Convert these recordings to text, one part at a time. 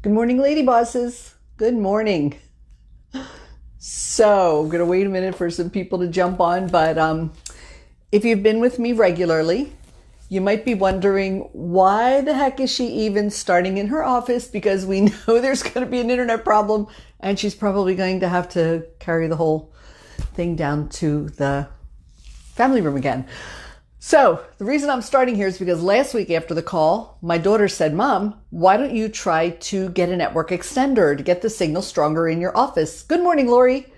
Good morning, lady bosses. Good morning. So, I'm going to wait a minute for some people to jump on, but if you've been with me regularly, you might be wondering why the heck is she even starting in her office, because we know there's going to be an internet problem and she's probably going to have to carry the whole thing down to the family room again. So the reason I'm starting here is because last week after the call, my daughter said, Mom, why don't you try to get a network extender to get the signal stronger in your office? Good morning, Lori.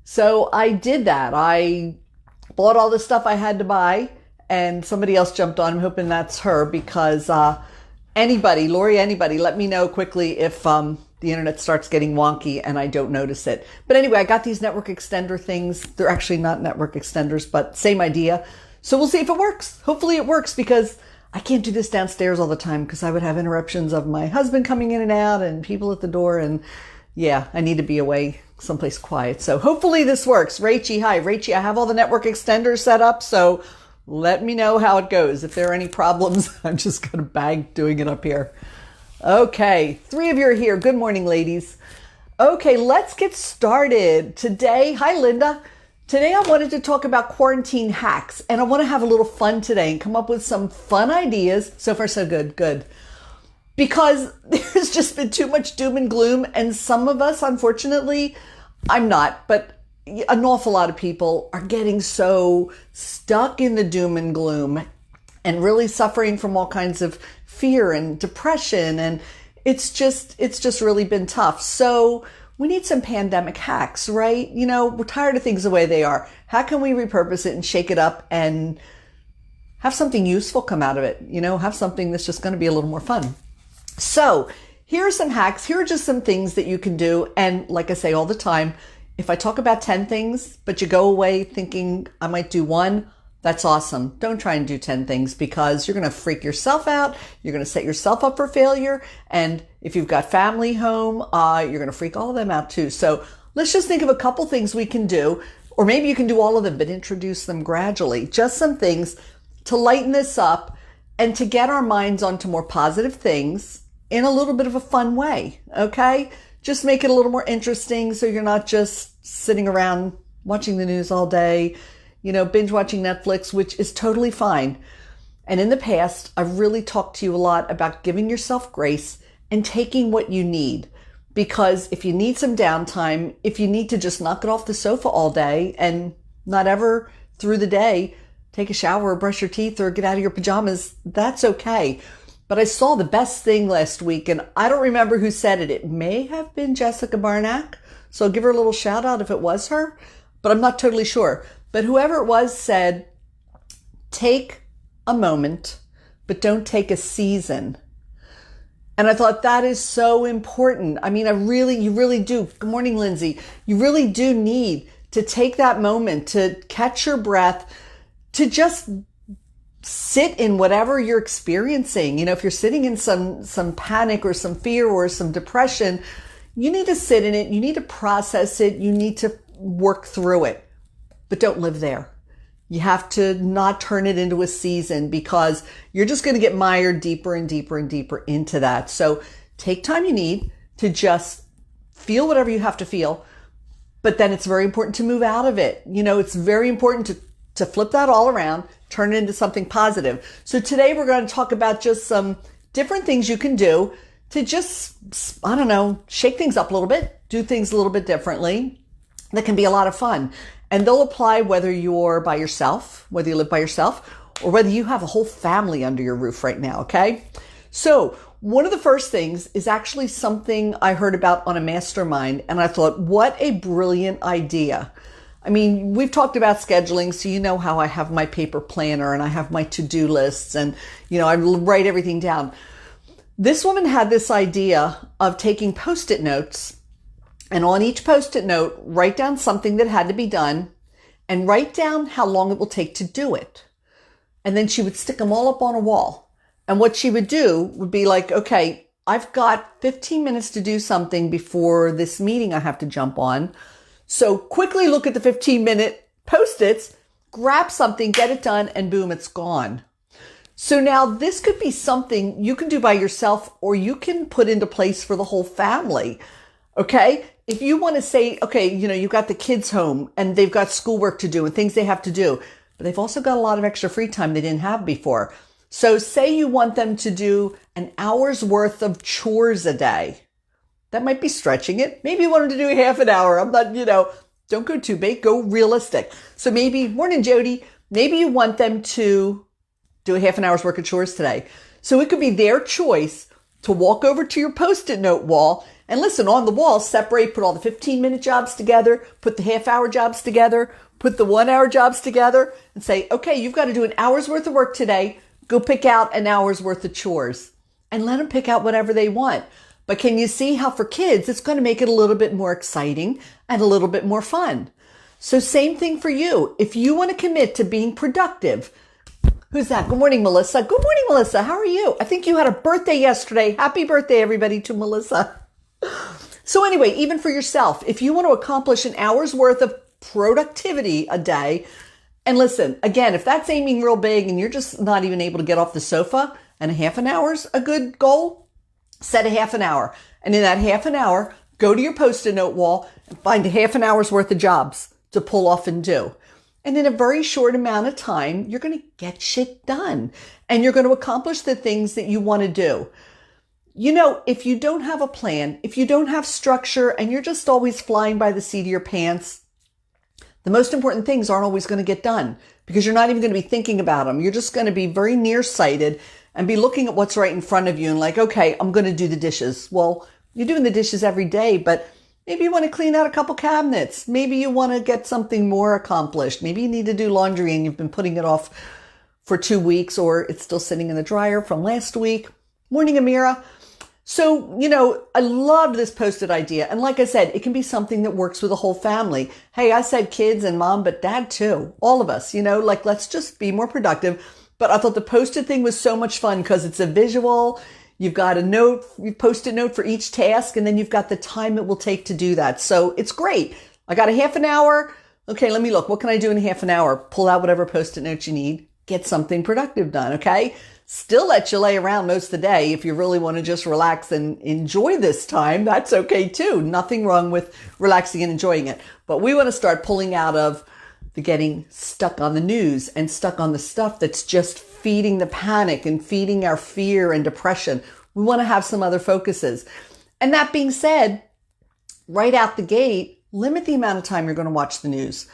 So I did that. I bought all the stuff I had to buy and somebody else jumped on. I'm hoping that's her because Lori, anybody, let me know quickly if the internet starts getting wonky and I don't notice it. But anyway, I got these network extender things. They're actually not network extenders, but same idea. So we'll see if it works. Hopefully it works because I can't do this downstairs all the time because I would have interruptions of my husband coming in and out and people at the door. And yeah, I need to be away someplace quiet. So hopefully this works. Rachie, hi. Rachie, I have all the network extenders set up. So let me know how it goes. If there are any problems, I'm just going to bag doing it up here. Okay, 3 of you are here. Good morning, ladies. Okay, let's get started. Today, hi, Linda. Today I wanted to talk about quarantine hacks, and I want to have a little fun today and come up with some fun ideas. So far, so good, good. Because there's just been too much doom and gloom, and some of us, unfortunately, I'm not, but an awful lot of people are getting so stuck in the doom and gloom and really suffering from all kinds of fear and depression, and it's just really been tough. So we need some pandemic hacks, right? You know, we're tired of things the way they are. How can we repurpose it and shake it up and have something useful come out of it? You know, have something that's just going to be a little more fun. So here are some hacks. Here are just some things that you can do. And like I say all the time, if I talk about 10 things, but you go away thinking I might do one, that's awesome. Don't try and do 10 things because you're going to freak yourself out. You're going to set yourself up for failure. And if you've got family home, you're going to freak all of them out too. So let's just think of a couple things we can do, or maybe you can do all of them, but introduce them gradually. Just some things to lighten this up and to get our minds onto more positive things in a little bit of a fun way. Okay. Just make it a little more interesting. So you're not just sitting around watching the news all day, you know, binge watching Netflix, which is totally fine. And in the past, I've really talked to you a lot about giving yourself grace and taking what you need. Because if you need some downtime, if you need to just knock it off the sofa all day and not ever through the day, take a shower or brush your teeth or get out of your pajamas, that's okay. But I saw the best thing last week, and I don't remember who said it. It may have been Jessica Barnack. So I'll give her a little shout out if it was her, but I'm not totally sure. But whoever it was said, take a moment, but don't take a season. And I thought that is so important. I mean, you really do. Good morning, Lindsay. You really do need to take that moment to catch your breath, to just sit in whatever you're experiencing. You know, if you're sitting in some panic or some fear or some depression, you need to sit in it. You need to process it. You need to work through it. But don't live there. You have to not turn it into a season because you're just going to get mired deeper and deeper and deeper into that. So take time you need to just feel whatever you have to feel. But then it's very important to move out of it. You know, it's very important to flip that all around, turn it into something positive. So today we're going to talk about just some different things you can do to just, I don't know, shake things up a little bit, do things a little bit differently. That can be a lot of fun. And they'll apply whether you're by yourself, whether you live by yourself, or whether you have a whole family under your roof right now, okay? So one of the first things is actually something I heard about on a mastermind, and I thought, what a brilliant idea. I mean, we've talked about scheduling, so you know how I have my paper planner and I have my to-do lists and, you know, I write everything down. This woman had this idea of taking Post-it notes, and on each Post-it note, write down something that had to be done and write down how long it will take to do it. And then she would stick them all up on a wall. And what she would do would be like, okay, I've got 15 minutes to do something before this meeting I have to jump on. So quickly look at the 15-minute Post-its, grab something, get it done, and boom, it's gone. So now this could be something you can do by yourself or you can put into place for the whole family. Okay. If you want to say, okay, you've got the kids home and they've got schoolwork to do and things they have to do, but they've also got a lot of extra free time they didn't have before. So say you want them to do an hour's worth of chores a day. That might be stretching it. Maybe you want them to do half an hour. I'm not, don't go too big, go realistic. So maybe, morning, Jody, maybe you want them to do a half an hour's work of chores today. So it could be their choice to walk over to your Post-it note wall and listen, on the wall, separate, put all the 15-minute jobs together, put the half-hour jobs together, put the 1-hour jobs together and say, okay, you've got to do an hour's worth of work today. Go pick out an hour's worth of chores and let them pick out whatever they want. But can you see how for kids, it's going to make it a little bit more exciting and a little bit more fun. So same thing for you. If you want to commit to being productive, who's that? Good morning, Melissa. Good morning, Melissa. How are you? I think you had a birthday yesterday. Happy birthday, everybody, to Melissa. So anyway, even for yourself, if you want to accomplish an hour's worth of productivity a day, and listen, again, if that's aiming real big and you're just not even able to get off the sofa and a half an hour's a good goal, set a half an hour. And in that half an hour, go to your Post-it note wall and find a half an hour's worth of jobs to pull off and do. And in a very short amount of time, you're going to get shit done and you're going to accomplish the things that you want to do. If you don't have a plan, if you don't have structure and you're just always flying by the seat of your pants, the most important things aren't always going to get done because you're not even going to be thinking about them. You're just going to be very nearsighted and be looking at what's right in front of you and like, okay, I'm going to do the dishes. Well, you're doing the dishes every day, but maybe you want to clean out a couple cabinets. Maybe you want to get something more accomplished. Maybe you need to do laundry and you've been putting it off for 2 weeks or it's still sitting in the dryer from last week. Morning, Amira. So, I love this Post-it idea. And like I said, it can be something that works with the whole family. Hey, I said kids and mom, but dad too. All of us, let's just be more productive. But I thought the Post-it thing was so much fun because it's a visual. You've got a note, you Post-it note for each task, and then you've got the time it will take to do that. So it's great. I got a half an hour. Okay, let me look. What can I do in a half an hour? Pull out whatever Post-it note you need. Get something productive done, okay? Still let you lay around most of the day. If you really want to just relax and enjoy this time, that's okay too. Nothing wrong with relaxing and enjoying it. But we want to start pulling out of the getting stuck on the news and stuck on the stuff that's just feeding the panic and feeding our fear and depression. We want to have some other focuses. And that being said, right out the gate, limit the amount of time you're going to watch the news.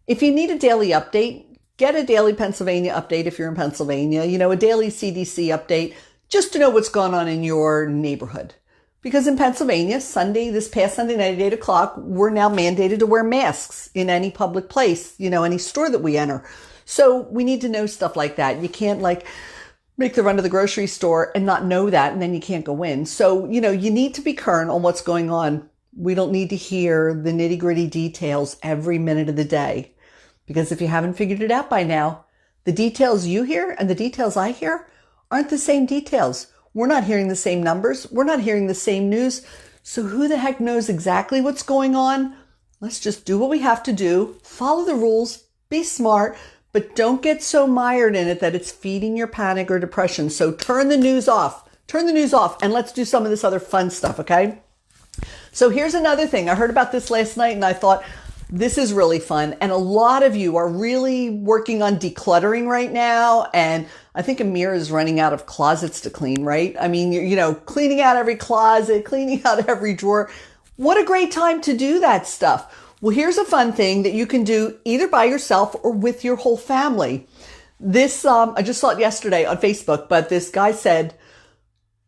If you need a daily update, get a daily Pennsylvania update if you're in Pennsylvania, a daily CDC update, just to know what's going on in your neighborhood. Because in Pennsylvania, this past Sunday night at 8 o'clock, we're now mandated to wear masks in any public place, any store that we enter. So we need to know stuff like that. You can't make the run to the grocery store and not know that, and then you can't go in. So, you need to be current on what's going on. We don't need to hear the nitty-gritty details every minute of the day. Because if you haven't figured it out by now, the details you hear and the details I hear aren't the same details. We're not hearing the same numbers. We're not hearing the same news. So who the heck knows exactly what's going on? Let's just do what we have to do. Follow the rules. Be smart. But don't get so mired in it that it's feeding your panic or depression. So turn the news off. Turn the news off and let's do some of this other fun stuff, okay? So here's another thing. I heard about this last night and I thought, this is really fun. And a lot of you are really working on decluttering right now. And I think Amir is running out of closets to clean, right? I mean, cleaning out every closet, cleaning out every drawer. What a great time to do that stuff. Well, here's a fun thing that you can do either by yourself or with your whole family. This, I just saw it yesterday on Facebook, but this guy said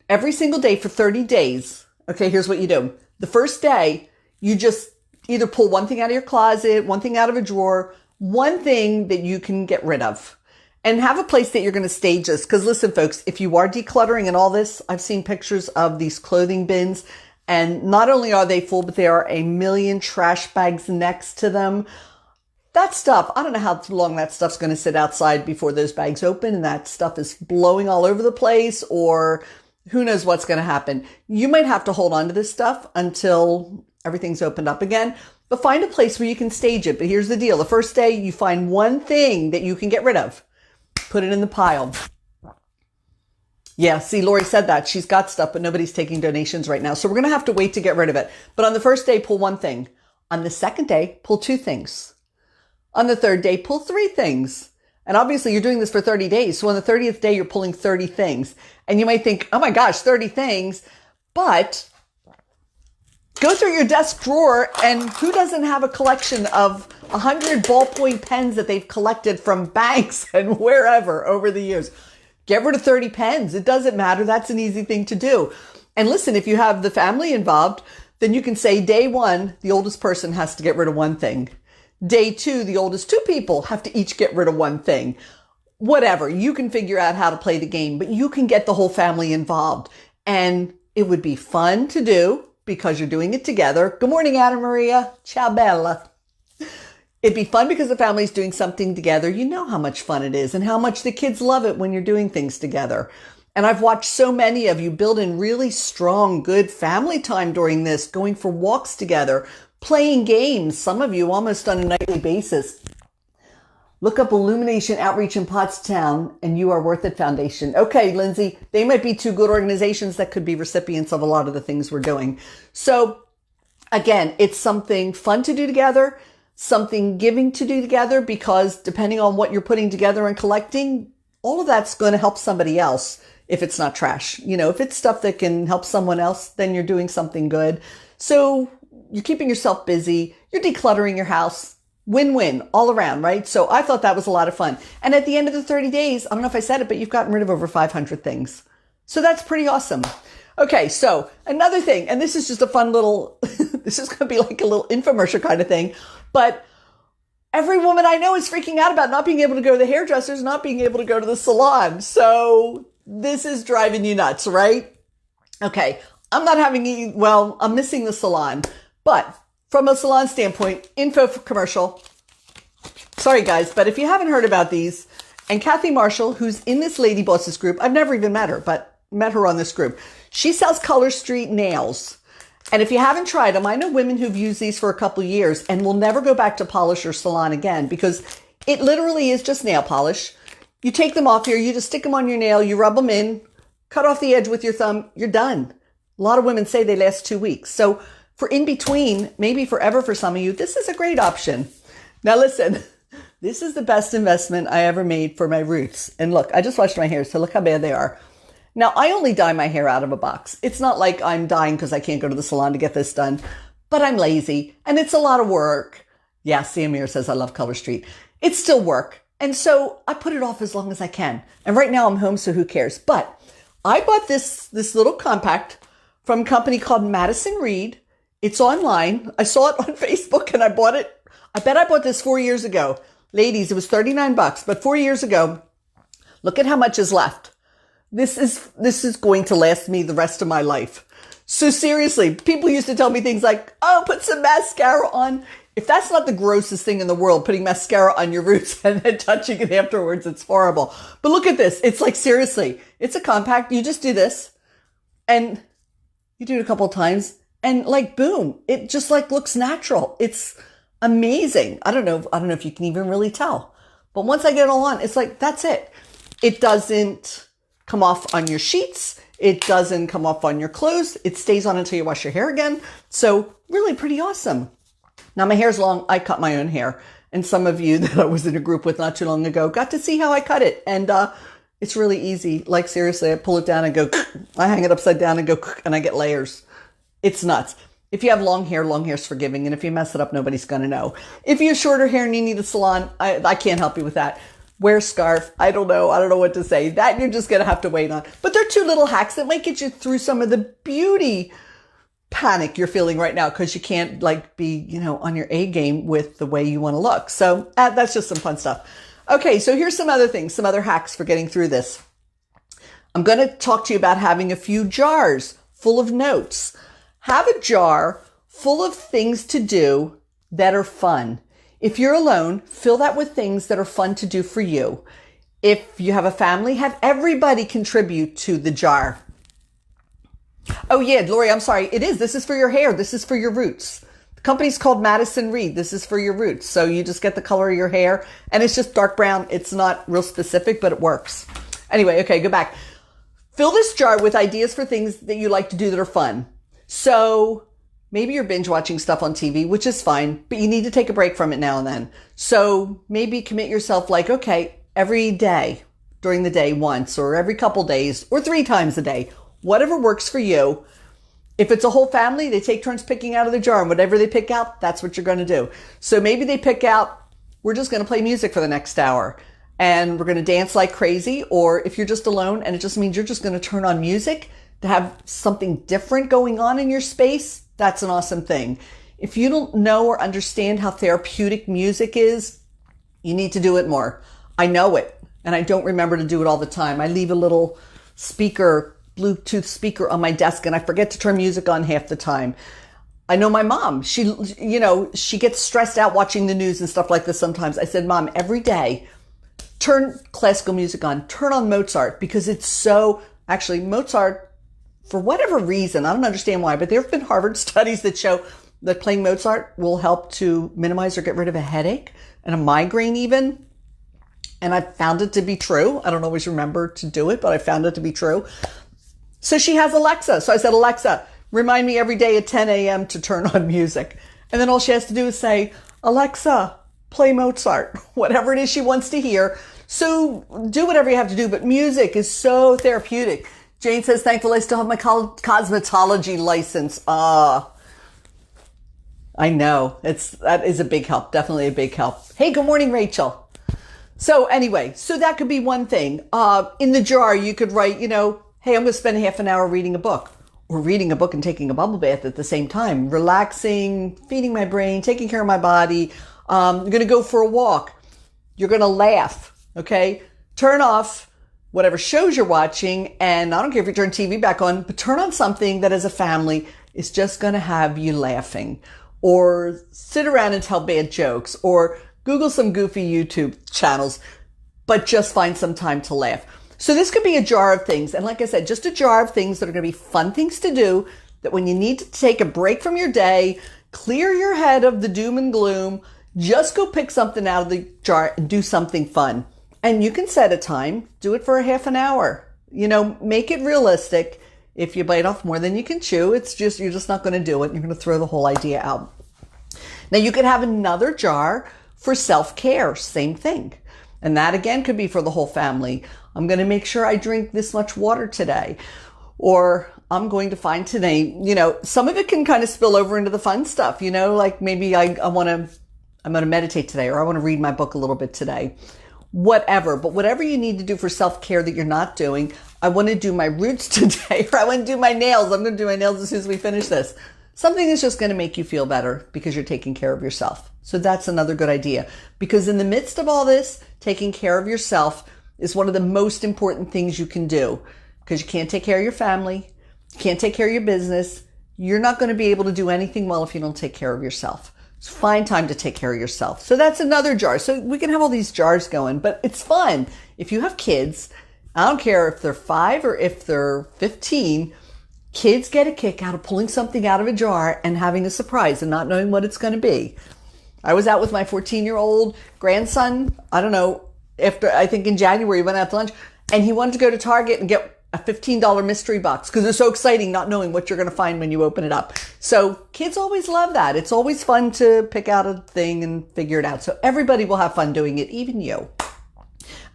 every single day for 30 days. Okay, here's what you do. The first day, you just either pull one thing out of your closet, one thing out of a drawer, one thing that you can get rid of, and have a place that you're going to stage this. Because listen, folks, if you are decluttering and all this, I've seen pictures of these clothing bins, and not only are they full, but there are a million trash bags next to them. That stuff, I don't know how long that stuff's going to sit outside before those bags open and that stuff is blowing all over the place, or who knows what's going to happen. You might have to hold on to this stuff until everything's opened up again, but find a place where you can stage it. But here's the deal. The first day you find one thing that you can get rid of, put it in the pile. Yeah, see, Lori said that. She's got stuff, but nobody's taking donations right now. So we're going to have to wait to get rid of it. But on the first day, pull one thing. On the second day, pull two things. On the third day, pull three things. And obviously you're doing this for 30 days. So on the 30th day, you're pulling 30 things. And you might think, oh my gosh, 30 things. But go through your desk drawer, and who doesn't have a collection of 100 ballpoint pens that they've collected from banks and wherever over the years? Get rid of 30 pens. It doesn't matter. That's an easy thing to do. And listen, if you have the family involved, then you can say day one, the oldest person has to get rid of one thing. Day two, the oldest two people have to each get rid of one thing. Whatever. You can figure out how to play the game, but you can get the whole family involved. And it would be fun to do because you're doing it together. Good morning, Anna Maria. Ciao, Bella. It'd be fun because the family's doing something together. You know how much fun it is and how much the kids love it when you're doing things together. And I've watched so many of you build in really strong, good family time during this, going for walks together, playing games, some of you almost on a nightly basis. Look up Illumination Outreach in Pottstown and You Are Worth It Foundation. Okay, Lindsay, they might be two good organizations that could be recipients of a lot of the things we're doing. So again, it's something fun to do together, something giving to do together, because depending on what you're putting together and collecting, all of that's going to help somebody else if it's not trash. You know, if it's stuff that can help someone else, then you're doing something good. So you're keeping yourself busy. You're decluttering your house. Win-win all around, right? So I thought that was a lot of fun. And at the end of the 30 days, I don't know if I said it, but you've gotten rid of over 500 things. So that's pretty awesome. Okay, so another thing, and this is just a fun little, this is going to be like a little infomercial kind of thing, but every woman I know is freaking out about not being able to go to the hairdressers, not being able to go to the salon. So this is driving you nuts, right? Okay, I'm missing the salon, but from a salon standpoint, info commercial. Sorry guys, but if you haven't heard about these, and Kathy Marshall, who's in this Lady Bosses group, I've never even met her, but met her on this group. She sells Color Street nails. And if you haven't tried them, I know women who've used these for a couple years and will never go back to polish or salon again, because it literally is just nail polish. You take them off here, you just stick them on your nail, you rub them in, cut off the edge with your thumb, you're done. A lot of women say they last 2 weeks. So for in between, maybe forever for some of you, this is a great option. Now listen, this is the best investment I ever made for my roots. And look, I just washed my hair, so look how bad they are. Now, I only dye my hair out of a box. It's not like I'm dyeing because I can't go to the salon to get this done, but I'm lazy and it's a lot of work. Yeah, Samir says I love Color Street. It's still work. And so I put it off as long as I can. And right now I'm home, so who cares? But I bought this little compact from a company called Madison Reed. It's online. I saw it on Facebook and I bought it. I bet I bought this 4 years ago. Ladies, it was $39, but 4 years ago, look at how much is left. This is going to last me the rest of my life. So seriously, people used to tell me things like, oh, put some mascara on. If that's not the grossest thing in the world, putting mascara on your roots and then touching it afterwards, it's horrible. But look at this. It's like, seriously, it's a compact. You just do this and you do it a couple of times and like, boom, it just like looks natural. It's amazing. I don't know if you can even really tell, but once I get it all on, it's like, that's it. It doesn't come off on your sheets. It doesn't come off on your clothes. It stays on until you wash your hair again. So really pretty awesome. Now my hair's long. I cut my own hair. And some of you that I was in a group with not too long ago got to see how I cut it. And it's really easy. Like seriously, I pull it down and go, I hang it upside down and go, and I get layers. It's nuts. If you have long hair's forgiving. And if you mess it up, nobody's going to know. If you have shorter hair and you need a salon, I can't help you with that. Wear a scarf. I don't know what to say. That you're just going to have to wait on. But they're two little hacks that might get you through some of the beauty panic you're feeling right now because you can't like be, on your A game with the way you want to look. So that's just some fun stuff. Okay, so here's some other things, some other hacks for getting through this. I'm going to talk to you about having a few jars full of notes. Have a jar full of things to do that are fun. If you're alone, fill that with things that are fun to do for you. If you have a family, have everybody contribute to the jar. Oh yeah, Lori, I'm sorry. It is. This is for your hair. This is for your roots. The company's called Madison Reed. This is for your roots. So you just get the color of your hair and it's just dark brown. It's not real specific, but it works. Anyway, okay, go back. Fill this jar with ideas for things that you like to do that are fun. So maybe you're binge watching stuff on TV, which is fine, but you need to take a break from it now and then. So maybe commit yourself like, okay, every day during the day once, or every couple days, or 3 times a day, whatever works for you. If it's a whole family, they take turns picking out of the jar, and whatever they pick out, that's what you're going to do. So maybe they pick out, we're just going to play music for the next hour and we're going to dance like crazy. Or if you're just alone and it just means you're just going to turn on music to have something different going on in your space, that's an awesome thing. If you don't know or understand how therapeutic music is, you need to do it more. I know it, and I don't remember to do it all the time. I leave a little speaker, Bluetooth speaker on my desk, and I forget to turn music on half the time. I know my mom, she gets stressed out watching the news and stuff like this sometimes. I said, Mom, every day, turn classical music on, turn on Mozart, because it's so, actually Mozart, for whatever reason, I don't understand why, but there have been Harvard studies that show that playing Mozart will help to minimize or get rid of a headache and a migraine even. And I found it to be true. I don't always remember to do it, but I found it to be true. So she has Alexa. So I said, Alexa, remind me every day at 10 a.m. to turn on music. And then all she has to do is say, Alexa, play Mozart, whatever it is she wants to hear. So do whatever you have to do, but music is so therapeutic. Jane says, thankfully I still have my cosmetology license. I know that is a big help. Definitely a big help. Hey, good morning, Rachel. So anyway, so that could be one thing. In the jar, you could write, hey, I'm going to spend half an hour reading a book, or reading a book and taking a bubble bath at the same time, relaxing, feeding my brain, taking care of my body. You're going to go for a walk. You're going to laugh. Okay. Turn off whatever shows you're watching. And I don't care if you turn TV back on, but turn on something that as a family is just going to have you laughing, or sit around and tell bad jokes, or Google some goofy YouTube channels, but just find some time to laugh. So this could be a jar of things. And like I said, just a jar of things that are going to be fun things to do, that when you need to take a break from your day, clear your head of the doom and gloom, just go pick something out of the jar and do something fun. And you can set a time, do it for a half an hour, make it realistic. If you bite off more than you can chew, you're just not going to do it. You're going to throw the whole idea out. Now you could have another jar for self-care, same thing. And that again could be for the whole family. I'm going to make sure I drink this much water today. Or I'm going to find today, some of it can kind of spill over into the fun stuff, like maybe I'm going to meditate today, or I want to read my book a little bit today. Whatever, but whatever you need to do for self-care that you're not doing, I want to do my roots today, or I want to do my nails. I'm going to do my nails as soon as we finish this. Something that's just going to make you feel better because you're taking care of yourself. So that's another good idea, because in the midst of all this, taking care of yourself is one of the most important things you can do, because you can't take care of your family. You can't take care of your business. You're not going to be able to do anything well if you don't take care of yourself. So find time to take care of yourself. So that's another jar. So we can have all these jars going, but it's fun. If you have kids, I don't care if they're 5 or if they're 15, kids get a kick out of pulling something out of a jar and having a surprise and not knowing what it's going to be. I was out with my 14-year-old grandson, I think in January, we went out to lunch, and he wanted to go to Target and get a $15 mystery box because it's so exciting not knowing what you're going to find when you open it up. So kids always love that. It's always fun to pick out a thing and figure it out. So everybody will have fun doing it, even you.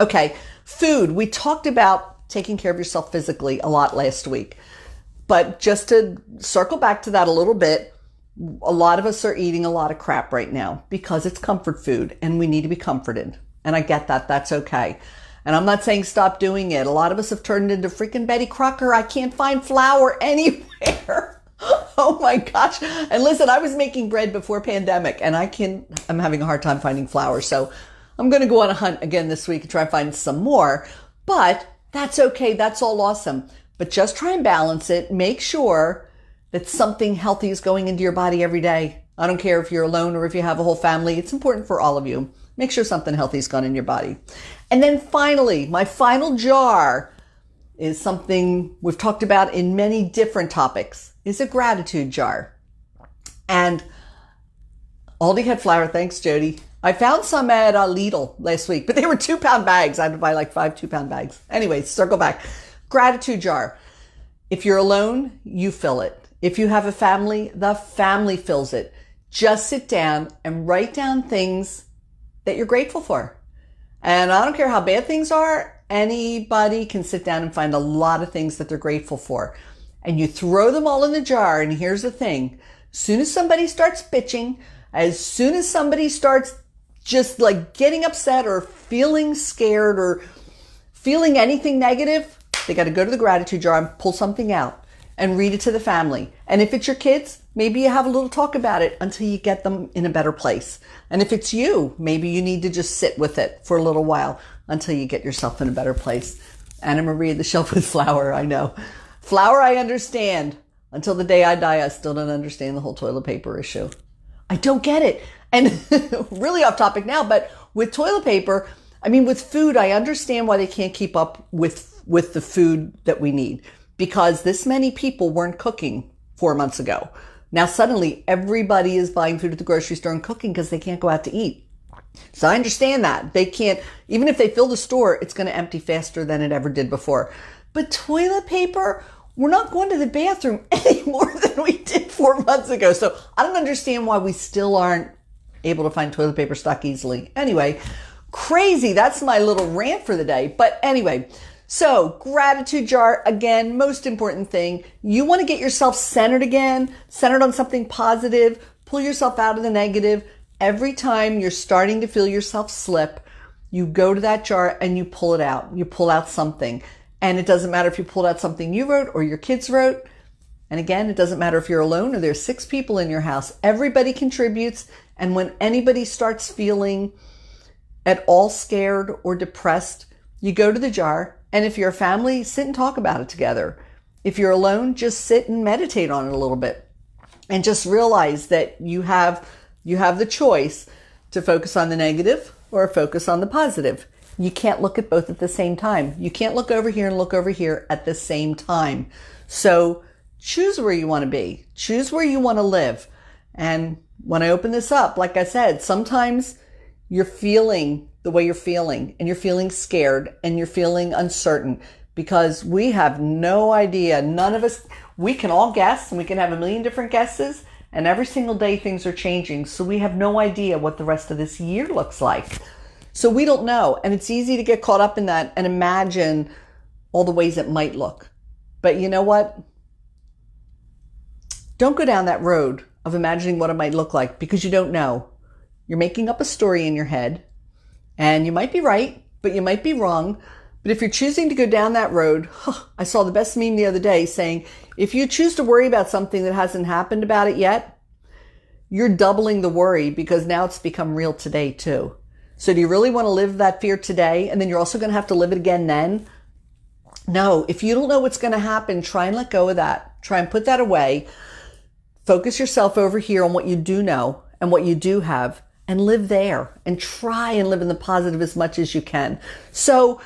Okay, food. We talked about taking care of yourself physically a lot last week. But just to circle back to that a little bit, a lot of us are eating a lot of crap right now because it's comfort food and we need to be comforted. And I get that. That's okay. And I'm not saying stop doing it. A lot of us have turned into freaking Betty Crocker. I can't find flour anywhere. Oh my gosh. And listen, I was making bread before pandemic and I'm having a hard time finding flour. So I'm going to go on a hunt again this week and try and find some more, but that's okay. That's all awesome. But just try and balance it. Make sure that something healthy is going into your body every day. I don't care if you're alone or if you have a whole family. It's important for all of you. Make sure something healthy has gone in your body. And then finally, my final jar is something we've talked about in many different topics, is a gratitude jar. And Aldi had flour. Thanks, Jody. I found some at Lidl last week, but they were 2-pound bags. I had to buy like 5 2-pound bags. Anyways, circle back. Gratitude jar. If you're alone, you fill it. If you have a family, the family fills it. Just sit down and write down things that you're grateful for. And I don't care how bad things are, anybody can sit down and find a lot of things that they're grateful for. And you throw them all in the jar. And here's the thing. As soon as somebody starts bitching, as soon as somebody starts just like getting upset or feeling scared or feeling anything negative, they got to go to the gratitude jar and pull something out and read it to the family. And if it's your kids, maybe you have a little talk about it until you get them in a better place. And if it's you, maybe you need to just sit with it for a little while until you get yourself in a better place. Anna Maria, the shelf with flour, I know. Flour, I understand. Until the day I die, I still don't understand the whole toilet paper issue. I don't get it. And really off topic now, but with toilet paper, I mean, with food, I understand why they can't keep up with the food that we need, because this many people weren't cooking 4 months ago. Now suddenly everybody is buying food at the grocery store and cooking because they can't go out to eat. So I understand that. They can't, even if they fill the store, it's going to empty faster than it ever did before. But toilet paper, we're not going to the bathroom any more than we did 4 months ago. So I don't understand why we still aren't able to find toilet paper stock easily. Anyway, crazy. That's my little rant for the day. But anyway, so gratitude jar, again, most important thing. You want to get yourself centered again, centered on something positive, pull yourself out of the negative. Every time you're starting to feel yourself slip, you go to that jar and you pull it out. You pull out something. And it doesn't matter if you pulled out something you wrote or your kids wrote. And again, it doesn't matter if you're alone or there's 6 people in your house. Everybody contributes. And when anybody starts feeling at all scared or depressed, you go to the jar. And if you're a family, sit and talk about it together. If you're alone, just sit and meditate on it a little bit. And just realize that you have the choice to focus on the negative or focus on the positive. You can't look at both at the same time. You can't look over here and look over here at the same time. So choose where you want to be. Choose where you want to live. And when I open this up, like I said, sometimes you're feeling the way you're feeling and you're feeling scared and you're feeling uncertain because we have no idea. None of us, we can all guess and we can have a million different guesses, and every single day things are changing. So we have no idea what the rest of this year looks like. So we don't know. And it's easy to get caught up in that and imagine all the ways it might look. But you know what? Don't go down that road of imagining what it might look like because you don't know. You're making up a story in your head and you might be right, but you might be wrong. But if you're choosing to go down that road, I saw the best meme the other day saying, if you choose to worry about something that hasn't happened about it yet, you're doubling the worry because now it's become real today too. So do you really want to live that fear today? And then you're also going to have to live it again then? No, if you don't know what's going to happen, try and let go of that. Try and put that away. Focus yourself over here on what you do know and what you do have and live there and try and live in the positive as much as you can. So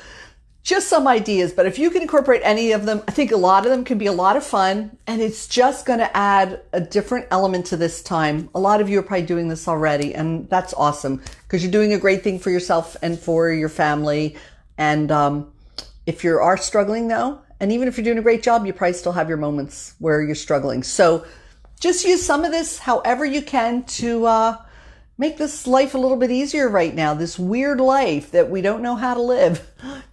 just some ideas, but if you can incorporate any of them, I think a lot of them can be a lot of fun, and it's just going to add a different element to this time. A lot of you are probably doing this already, and that's awesome because you're doing a great thing for yourself and for your family. And if you are struggling though, and even if you're doing a great job, you probably still have your moments where you're struggling. So just use some of this however you can to make this life a little bit easier right now, this weird life that we don't know how to live.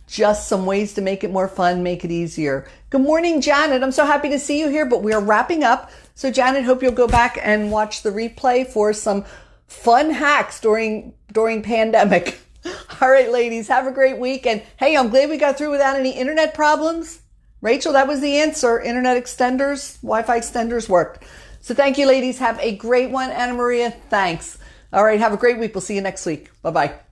Just some ways to make it more fun, make it easier. Good morning, Janet. I'm so happy to see you here, but we are wrapping up. So Janet, hope you'll go back and watch the replay for some fun hacks during pandemic. All right, ladies, have a great week. And hey, I'm glad we got through without any internet problems. Rachel, that was the answer. Internet extenders, Wi-Fi extenders worked. So thank you, ladies. Have a great one. Anna Maria, thanks. All right, have a great week. We'll see you next week. Bye-bye.